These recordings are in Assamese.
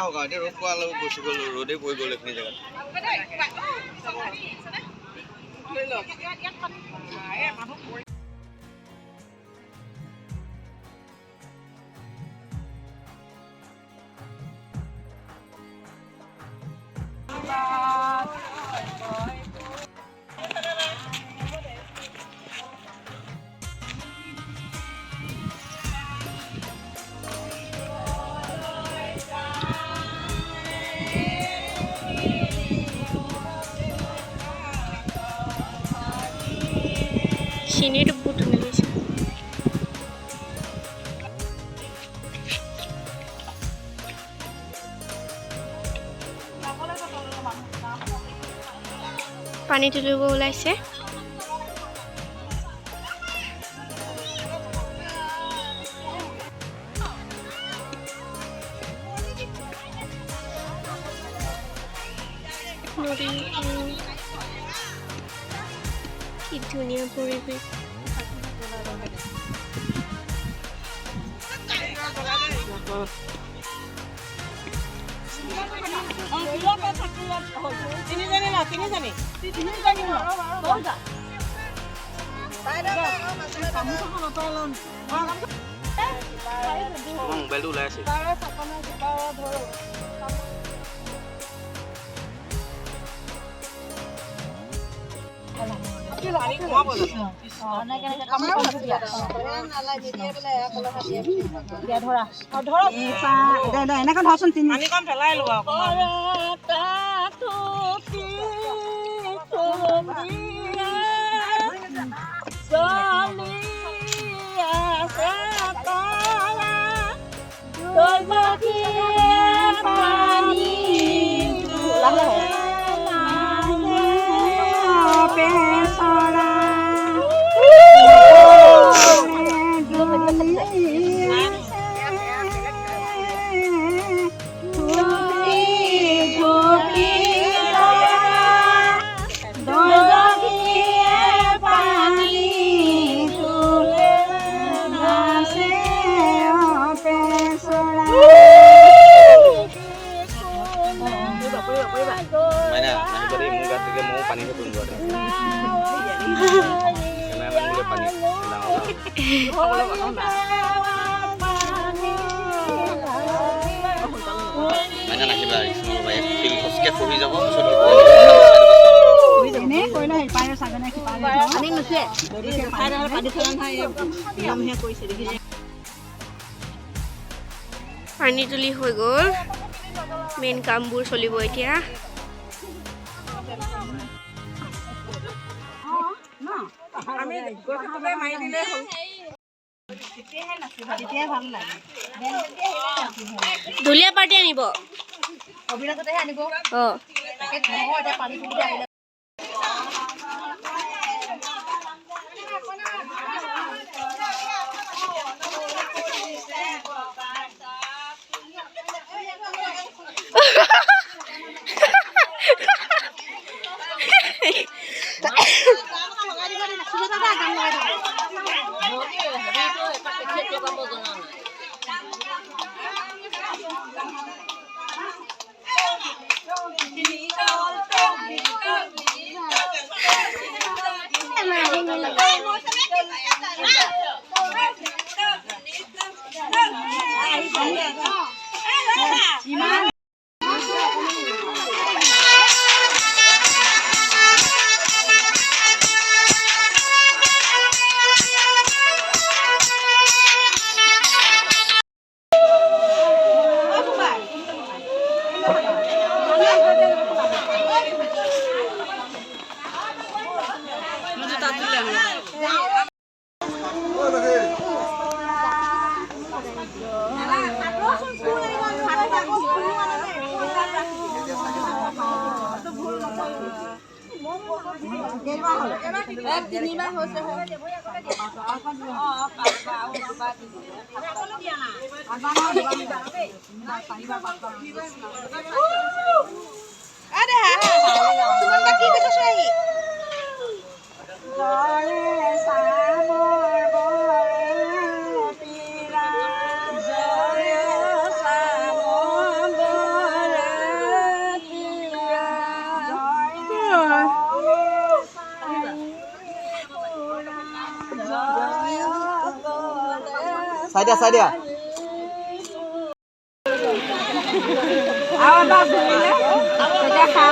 হওক আৰু এতিয়া ৰ'দ পোৱালৈ গুচি গ'ল ৰ'দে পৰি গ'ল এইখিনি জেগাত চিনেৰিটো বহুত ধুনীয়া লাগিছে পানী তুলিব ওলাইছে নদী কি ধুনীয়া পৰিৱেশ মোবাইলটো ওলাই আছে এনেকৈ ধৰচোন তিনি পেলাই লোৱা পানী তুলি হৈ গ'ল মেইন কামবোৰ চলিব এতিয়া ধুলীয়া পাৰ্টি আনিব চাই দিয়া আৰু এটা ধৰিলে তেতিয়া খা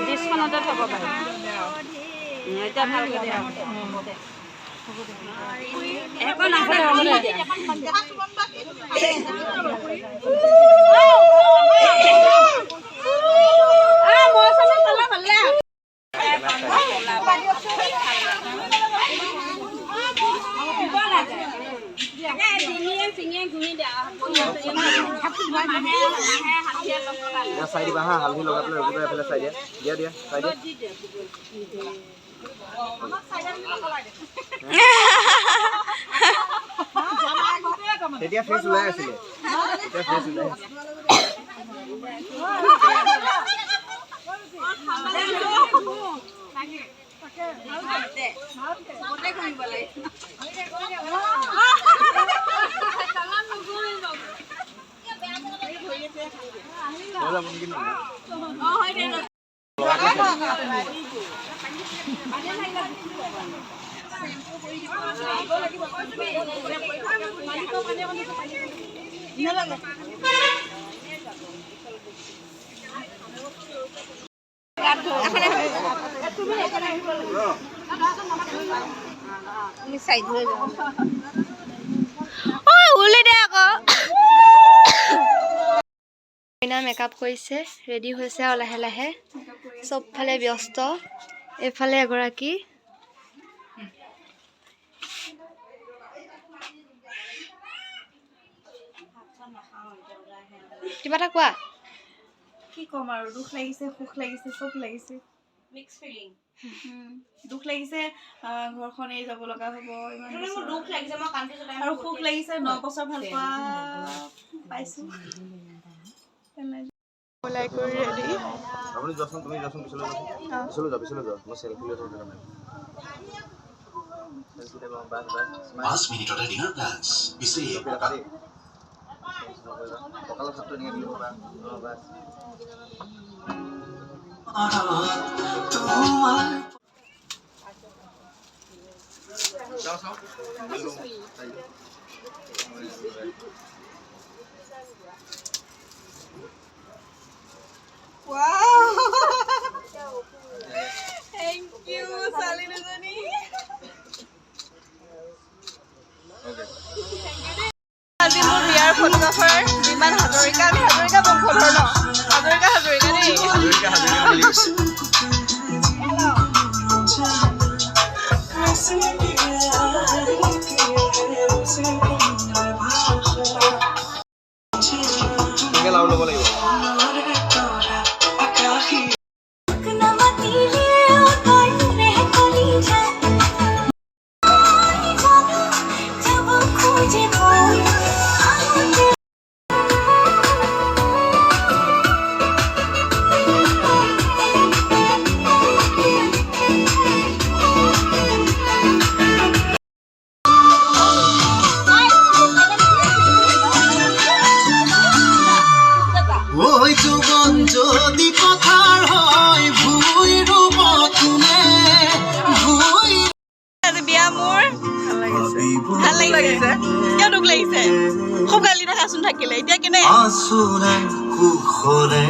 ডিছখনতে থ'ব পাৰি এতিয়া ভালকৈ দিয়া এখন আছে চাই দিবা হা হালধি লগাই পেলাই ৰখি পেলাই এফালে চাই দিয়া দিয়া চাই দিয়া তেতিয়া ফেচ ওলাই আছিলে এতিয়া ফেচ ওলাই মেকআপ কৰিছে ৰেডি হৈছে আৰু লাহে লাহে চবফালে ব্যস্ত এফালে এগৰাকী কিবা এটা কোৱা কি কম আৰু দুখ লাগিছে সুখ লাগিছে চব লাগিছে মিক্স ফিলিং দুখ লাগিছে ঘৰখন এৰি যাব লগা হ'ব ইমান দুখ লাগিছে মই কান্দি চলাই আৰু সুখ লাগিছে 9 বছৰ ভাল পোৱা পাইছো ওলাই কৰি ৰেডি আপুনি যখন তুমি যখন পিছলৈ যাও মই সেলফি লৈ থাকো না সেলফি তে লম বাস 5 মিনিটৰ ডিনাৰ প্লানছ পিছে সকালৰ ভাতটো নিয়ে দিব বা বাস যাও wow thank you Salina Jani okay আজি মোৰ বিয়াৰ ফটোগ্ৰাফাৰ বিমান হাজৰিকা আমি হাজৰিকা বংশধৰ ন হাজৰিকা দেই হাজৰিকা লাও ল'ব লাগিব যদি কথাৰ হয় ভুই ৰূপ কোনে ভুই আজি বিয়া মোৰ ভাল লাগিছে কিয় দুখ লাগিছে খুব গালি দেখাচোন থাকিলে এতিয়া কেনে আছুৰে কুখৰে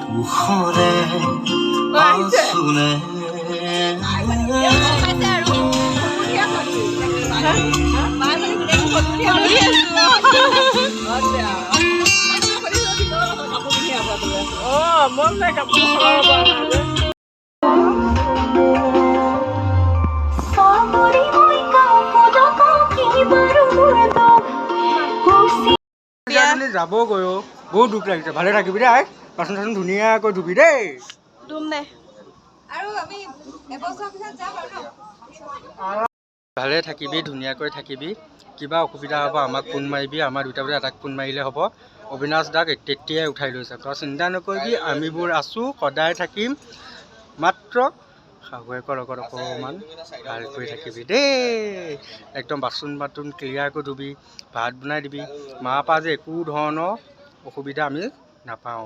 কুখৰে আছুৰে মন নাই কাপোৰ যাব গৈ বহুত দুখ লাগিছে ভালে থাকিবি দেই বাচন চাচন ধুনীয়াকৈ ধুবি দেই ধুম দে ভালে থাকিবি, ধুনীয়াকৈ থাকিবি। কিবা অসুবিধা হ'ব আমাক ফোন মাৰিবি, আমাৰ দুটা বজাত এটাক ফোন মাৰিলে হ'ব। অবিনাশ দাক তেতিয়াই উঠাই লৈছে। তই চিন্তা নকৰিবি, আমিবোৰ আছোঁ, সদায় থাকিম। মাত্ৰ শাহুৱেকৰ লগত অকণমান ভালকৈ থাকিবি দেই। একদম বাচন বাথৰুম ক্লিয়াৰকৈ ধুবি, ভাত বনাই দিবি। মাৰ পৰা যে একো ধৰণৰ অসুবিধা আমি নাপাওঁ।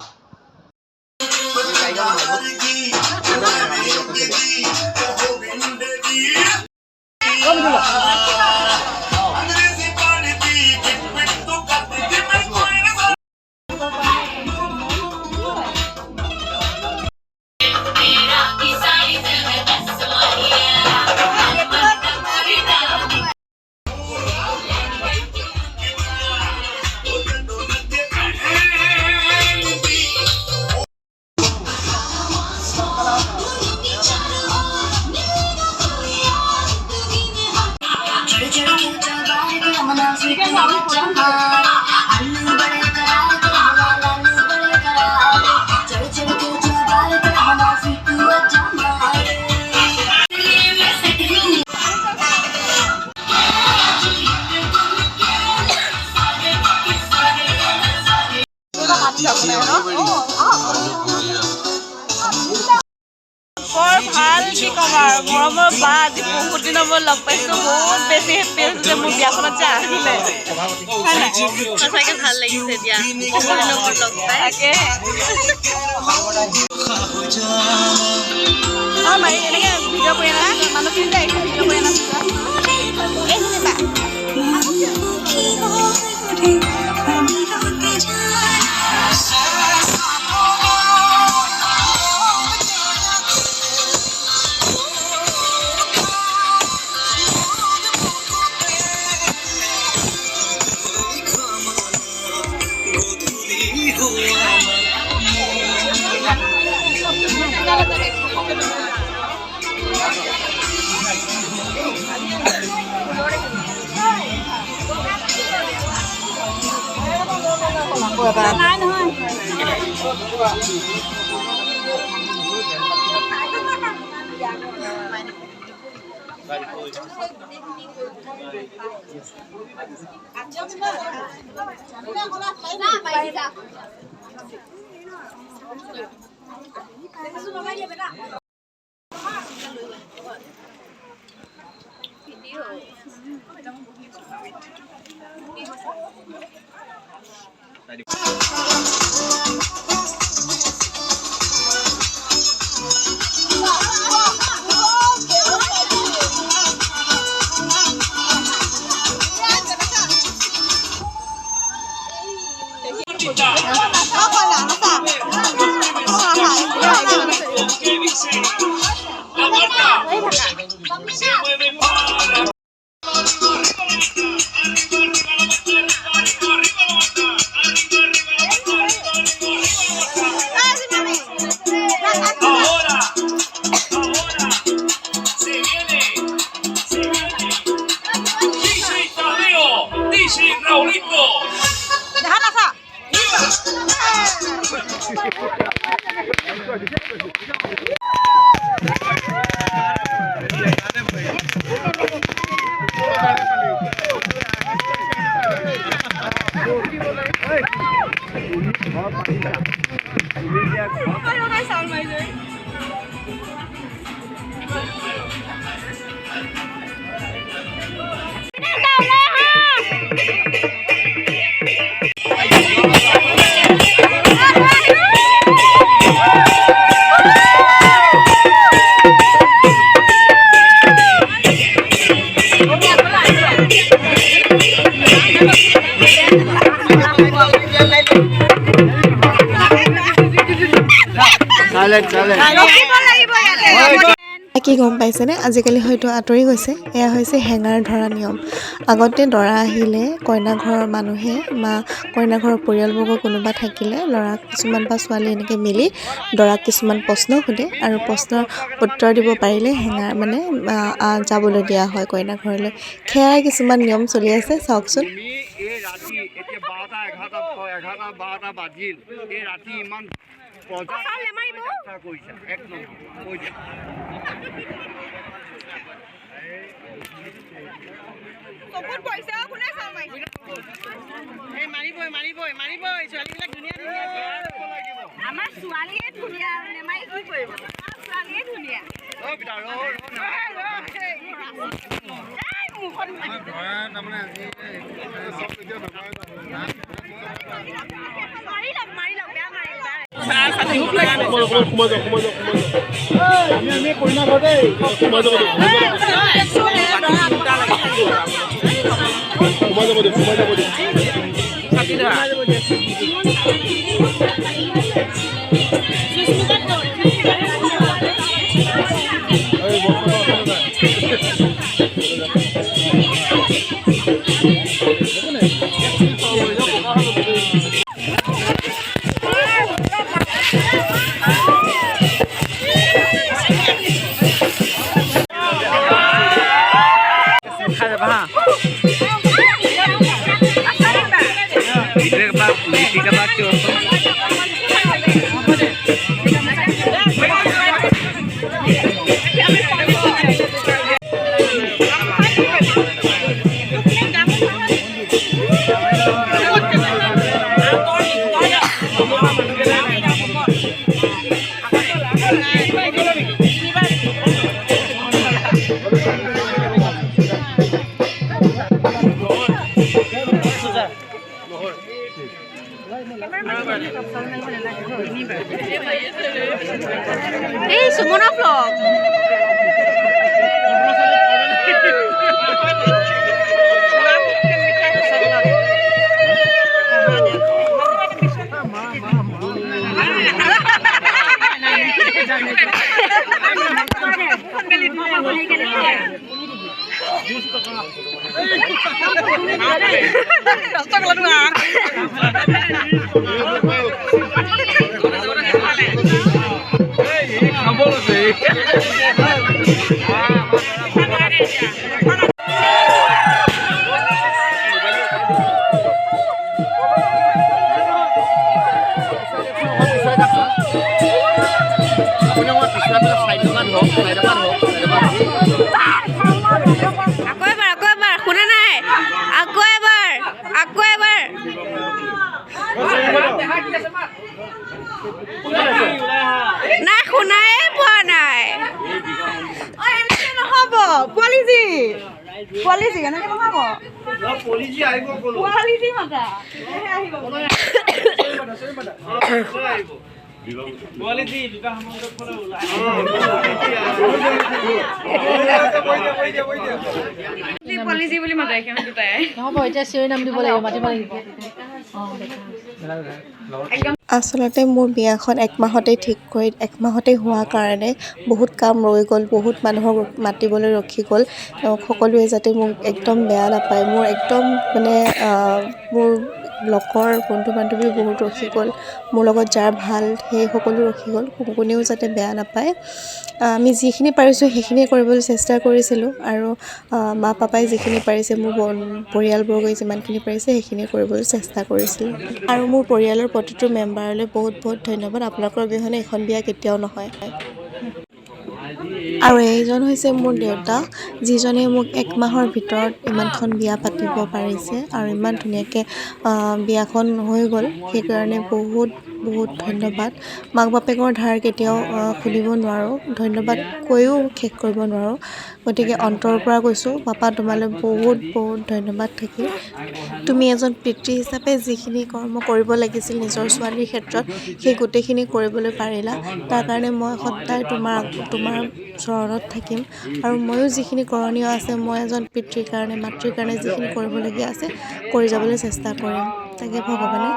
বৰ ভাল, কি ক'ম আৰু মৰমৰ বা আজি বহুত দিনৰ মূৰত লগ পাইছোঁ। বহুত বেছি হেপ্পী হৈছোঁ যে মোৰ বিয়াখনত যে আহিলে। সঁচাকৈ ভাল লাগিছে দিয়া, বহুত দিনৰ মূৰত লগ পাই। তাকে মাৰি এনেকৈ ভিডিঅ' কৰি আনা, মানুহখিনি যে আহিছে ভিডিঅ' কৰি আনা। নাই নহয় কি গম পাইছেনে, আজিকালি হয়তো আঁতৰি গৈছে। এয়া হৈছে হেঙাৰ ধৰা নিয়ম। আগতে দৰা আহিলে কইনা ঘৰৰ মানুহে কইনা ঘৰৰ পৰিয়ালবৰ্গ কোনোবা থাকিলে ল'ৰা কিছুমান বা ছোৱালী এনেকৈ মিলি দৰাক কিছুমান প্ৰশ্ন সোধে আৰু প্ৰশ্নৰ উত্তৰ দিব পাৰিলে হেঙাৰ মানে যাবলৈ দিয়া হয় কইনা ঘৰলৈ। সেয়াই কিছুমান নিয়ম চলি আছে, চাওকচোন। এই ৰাতি এতিয়া 12টা 11টা 12টা বাজিল। এই ৰাতি ইমান আমাৰ ছোৱালীয়ে ধুনীয়া নেমাই কি কৰিব ছোৱালীয়ে ধুনীয়া এই সুমনৰ ব্লগ নাই শুনাই পোৱা নাই নহ'ব পোৱালিজি এনেকে নহ'ব পোৱালিজি মাতা পোৱালিজি বুলি মাতে নহ'ব এতিয়া চিঞৰি নাম দিব লাগিব মাতিব লাগিব আচলতে মোৰ বিয়াখন 1 মাহতেই ঠিক কৰি 1 মাহতেই হোৱাৰ কাৰণে বহুত কাম ৰৈ গ'ল, বহুত মানুহক মাতিবলৈ ৰখি গ'ল। সকলোৱে যাতে মোক একদম বেয়া নাপায়, মোৰ একদম মানে মোৰ লগৰ বন্ধু বান্ধৱী বহুত ৰখি গ'ল, মোৰ লগত যাৰ ভাল সেই সকলো ৰখি গ'ল, কোনেও যাতে বেয়া নাপায়। আমি যিখিনি পাৰিছোঁ সেইখিনি কৰিবলৈ চেষ্টা কৰিছিলোঁ আৰু মা পাপাই যিখিনি পাৰিছে, মোৰ পৰিয়ালবৰ্গই যিমানখিনি পাৰিছে সেইখিনি কৰিবলৈ চেষ্টা কৰিছিলোঁ। আৰু মোৰ পৰিয়ালৰ প্ৰতিটো মেম্বাৰলৈ বহুত বহুত ধন্যবাদ। আপোনালোকৰ অবিহনে এখন বিয়া কেতিয়াও নহয়। আৰু এইজন হৈছে মোৰ দেউতা, যিজনে মোক 1 মাহৰ ভিতৰত ইমানখন বিয়া পাতিব পাৰিছে আৰু ইমান ধুনীয়াকৈ বিয়াখন হৈ গ'ল, সেইকাৰণে বহুত বহুত ধন্যবাদ। মাক বাপেকৰ ধাৰ কেতিয়াও খুলিব নোৱাৰোঁ, ধন্যবাদ কৈও শেষ কৰিব নোৱাৰোঁ। গতিকে অন্তৰৰ পৰা কৈছোঁ, পাপা তোমালৈ বহুত বহুত ধন্যবাদ থাকিল। তুমি এজন পিতৃ হিচাপে যিখিনি কৰ্ম কৰিব লাগিছিল নিজৰ ছোৱালীৰ ক্ষেত্ৰত, সেই গোটেইখিনি কৰিবলৈ পাৰিলা। তাৰ কাৰণে মই সদায় তোমাৰ চৰণত থাকিম আৰু ময়ো যিখিনি কৰণীয় আছে, মই এজন পিতৃৰ কাৰণে মাতৃৰ কাৰণে যিখিনি কৰিবলগীয়া আছে কৰি যাবলৈ চেষ্টা কৰিম। তাকে ভগৱানে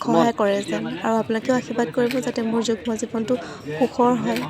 সহায় কৰে যেন, আৰু আপোনালোকেও আশীৰ্বাদ কৰিব যাতে মোৰ যুগ্ম জীৱনটো সুখৰ হয়।